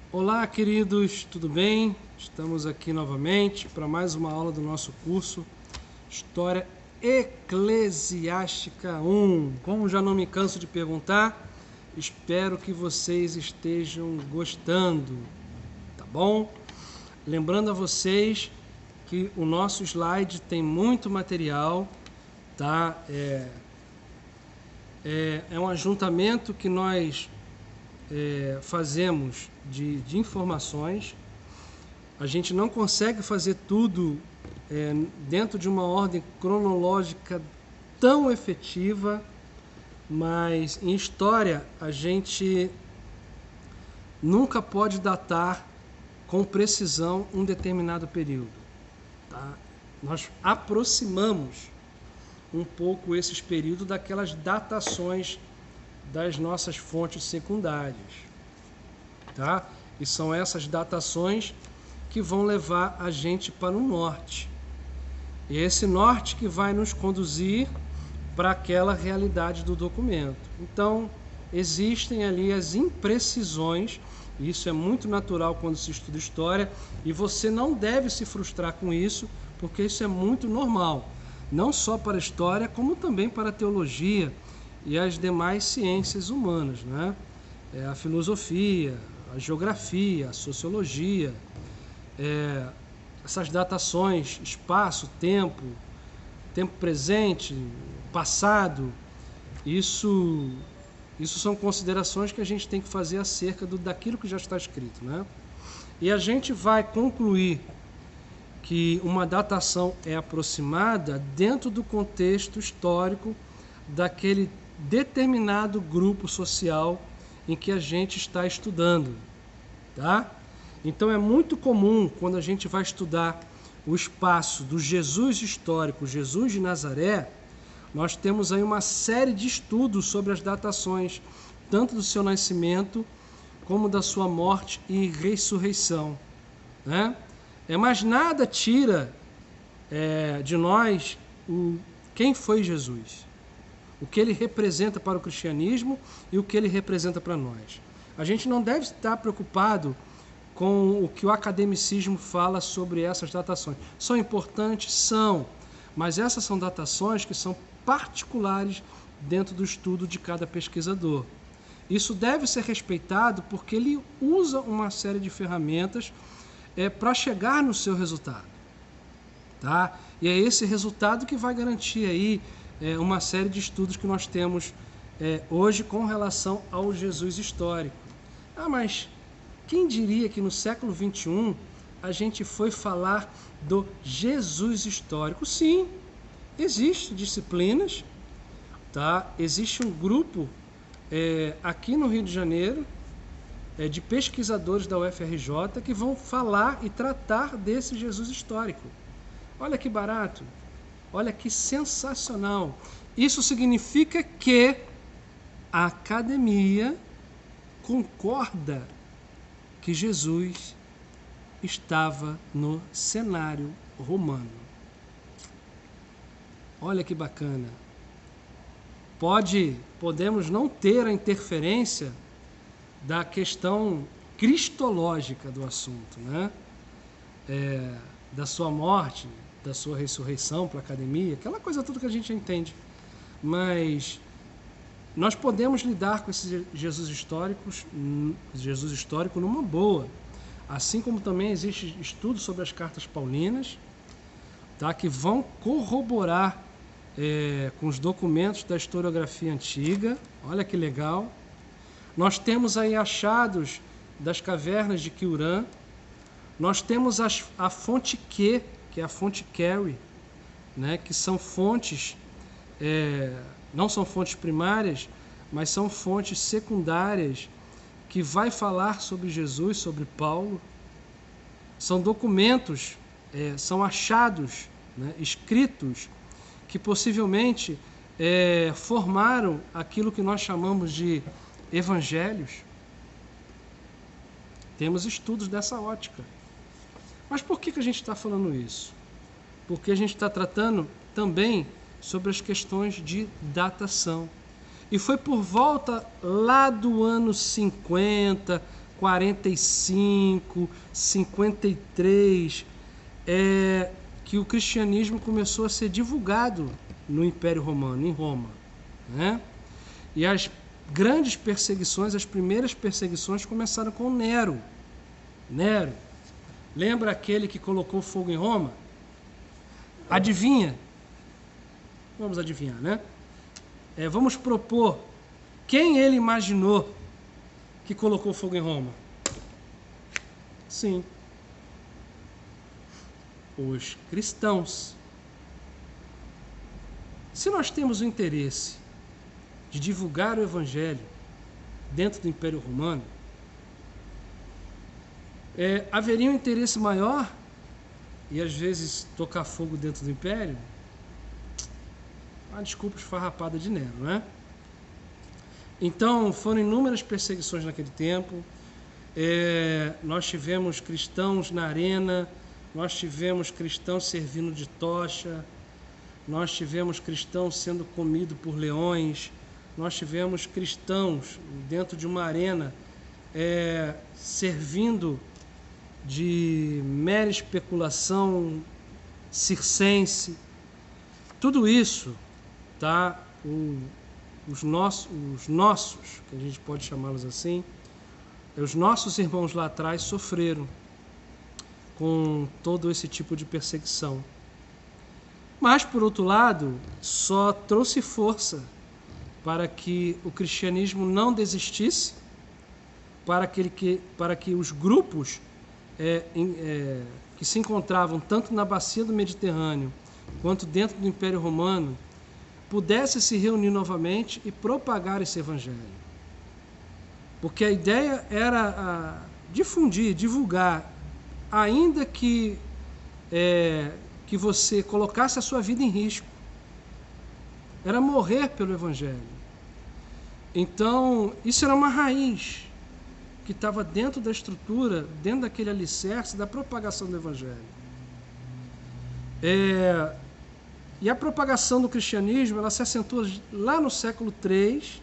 Olá, queridos, tudo bem? Estamos aqui novamente para mais uma aula do nosso curso História Eclesiástica 1. Como já não me canso de perguntar, espero que vocês estejam gostando, tá bom? Lembrando a vocês que o nosso slide tem muito material, tá? É um ajuntamento que nós fazemos de informações. A gente não consegue fazer tudo dentro de uma ordem cronológica tão efetiva, mas em história a gente nunca pode datar com precisão um determinado período. Tá? Nós aproximamos um pouco esses períodos daquelas datações das nossas fontes secundárias, tá? E são essas datações que vão levar a gente para o norte. E esse norte que vai nos conduzir para aquela realidade do documento. Então, existem ali as imprecisões, e isso é muito natural quando se estuda história, e você não deve se frustrar com isso, porque isso é muito normal, não só para a história, como também para a teologia e as demais ciências humanas, né? A filosofia, a geografia, a sociologia, essas datações, espaço, tempo presente, passado, isso são considerações que a gente tem que fazer acerca daquilo que já está escrito, né? E a gente vai concluir que uma datação é aproximada dentro do contexto histórico daquele determinado grupo social em que a gente está estudando, tá? Então é muito comum, quando a gente vai estudar o espaço do Jesus histórico, Jesus de Nazaré, nós temos aí uma série de estudos sobre as datações, tanto do seu nascimento como da sua morte e ressurreição, né? Mas nada tira de nós quem foi Jesus, o que ele representa para o cristianismo e o que ele representa para nós. A gente não deve estar preocupado com o que o academicismo fala sobre essas datações. São importantes? São, mas essas são datações que são particulares dentro do estudo de cada pesquisador. Isso deve ser respeitado porque ele usa uma série de ferramentas para chegar no seu resultado, tá? E é esse resultado que vai garantir aí uma série de estudos que nós temos hoje com relação ao Jesus histórico. Mas quem diria que no século XXI a gente foi falar do Jesus histórico? Sim, existem disciplinas, tá? Existe um grupo aqui no Rio de Janeiro de pesquisadores da UFRJ que vão falar e tratar desse Jesus histórico. Olha que barato, olha que sensacional. Isso significa que a academia concorda que Jesus estava no cenário romano. Olha que bacana. Podemos não ter a interferência da questão cristológica do assunto, né? Da sua morte, da sua ressurreição para a academia, aquela coisa toda que a gente entende. Mas nós podemos lidar com esse Jesus histórico numa boa. Assim como também existe estudo sobre as cartas paulinas, tá? Que vão corroborar com os documentos da historiografia antiga. Olha que legal. Nós temos aí achados das cavernas de Qumran. Nós temos a fonte Q, que é a fonte Kerry, né? Que são fontes, não são fontes primárias, mas são fontes secundárias que vai falar sobre Jesus, sobre Paulo. São documentos, são achados, né, escritos, que possivelmente formaram aquilo que nós chamamos de evangelhos. Temos estudos dessa ótica. Mas por que a gente está falando isso? Porque a gente está tratando também sobre as questões de datação. E foi por volta lá do ano 50, 45, 53, que o cristianismo começou a ser divulgado no Império Romano, em Roma, né? E as grandes perseguições, as primeiras perseguições começaram com Nero. Nero, lembra aquele que colocou fogo em Roma? Adivinha? Vamos adivinhar, né? Vamos propor quem ele imaginou que colocou fogo em Roma. Sim, os cristãos. Se nós temos o interesse de divulgar o Evangelho dentro do Império Romano, haveria um interesse maior e às vezes tocar fogo dentro do Império? Uma desculpa esfarrapada de Nero, né? Então, foram inúmeras perseguições naquele tempo. Nós tivemos cristãos na arena, nós tivemos cristãos servindo de tocha, nós tivemos cristãos sendo comidos por leões, nós tivemos cristãos dentro de uma arena servindo de mera especulação circense. Tudo isso, tá? Os nossos, que a gente pode chamá-los assim, os nossos irmãos lá atrás sofreram com todo esse tipo de perseguição. Mas, por outro lado, só trouxe força para que o cristianismo não desistisse, para que os grupos que se encontravam tanto na bacia do Mediterrâneo quanto dentro do Império Romano pudessem se reunir novamente e propagar esse evangelho. Porque a ideia era difundir, divulgar, ainda que você colocasse a sua vida em risco. Era morrer pelo evangelho. Então, isso era uma raiz que estava dentro da estrutura, dentro daquele alicerce da propagação do evangelho. E a propagação do cristianismo, ela se acentua lá no século III,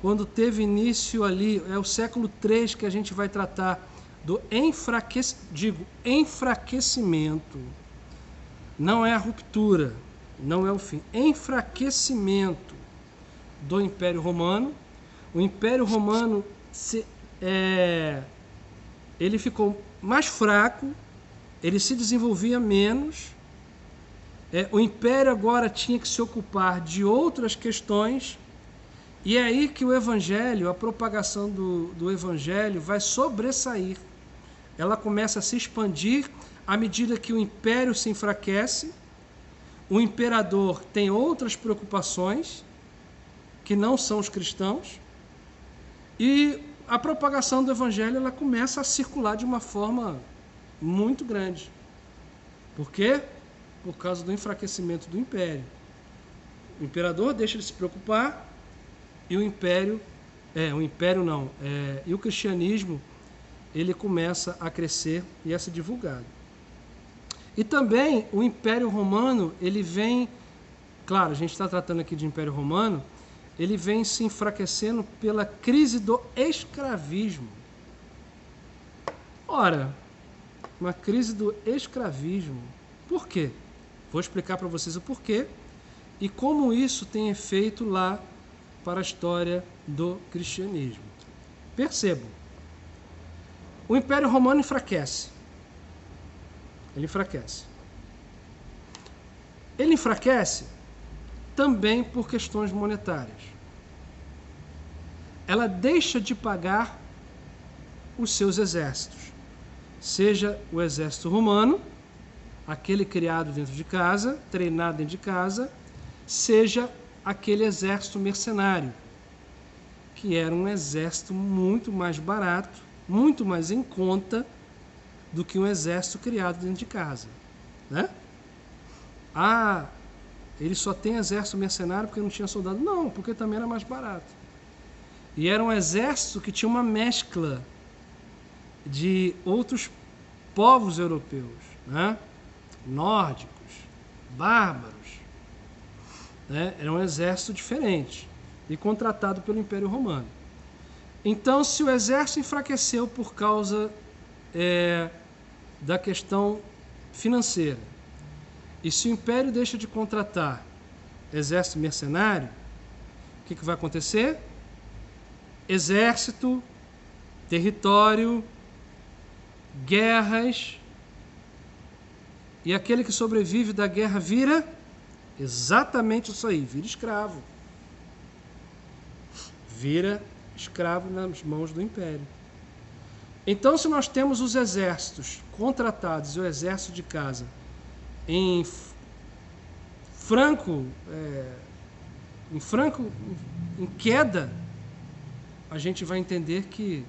quando teve início ali, é o século III que a gente vai tratar do enfraquecimento. Não é a ruptura, não é o fim. Enfraquecimento do Império Romano. O Império Romano ele ficou mais fraco, ele se desenvolvia menos. O Império agora tinha que se ocupar de outras questões, e é aí que o Evangelho, a propagação do Evangelho vai sobressair. Ela começa a se expandir à medida que o Império se enfraquece, o imperador tem outras preocupações, que não são os cristãos, e a propagação do Evangelho ela começa a circular de uma forma muito grande. Por quê? Por causa do enfraquecimento do Império. O imperador deixa de se preocupar e e o cristianismo ele começa a crescer e a ser divulgado. E também o Império Romano, ele vem, claro, a gente está tratando aqui de Império Romano, ele vem se enfraquecendo pela crise do escravismo. Ora, uma crise do escravismo. Por quê? Vou explicar para vocês o porquê e como isso tem efeito lá para a história do cristianismo. Percebam, o Império Romano enfraquece. Ele enfraquece. Ele enfraquece também por questões monetárias. Ela deixa de pagar os seus exércitos, seja o exército romano, aquele criado dentro de casa, treinado dentro de casa, seja aquele exército mercenário, que era um exército muito mais barato, muito mais em conta do que um exército criado dentro de casa, né? Ele só tem exército mercenário porque não tinha soldado. Não, porque também era mais barato. E era um exército que tinha uma mescla de outros povos europeus, né? Nórdicos, bárbaros, né? Era um exército diferente e contratado pelo Império Romano. Então, se o exército enfraqueceu por causa da questão financeira, e se o império deixa de contratar exército mercenário, o que vai acontecer? Exército, território, guerras, e aquele que sobrevive da guerra vira exatamente isso aí, vira escravo. Vira escravo nas mãos do império. Então, se nós temos os exércitos contratados e o exército de casa em queda, a gente vai entender que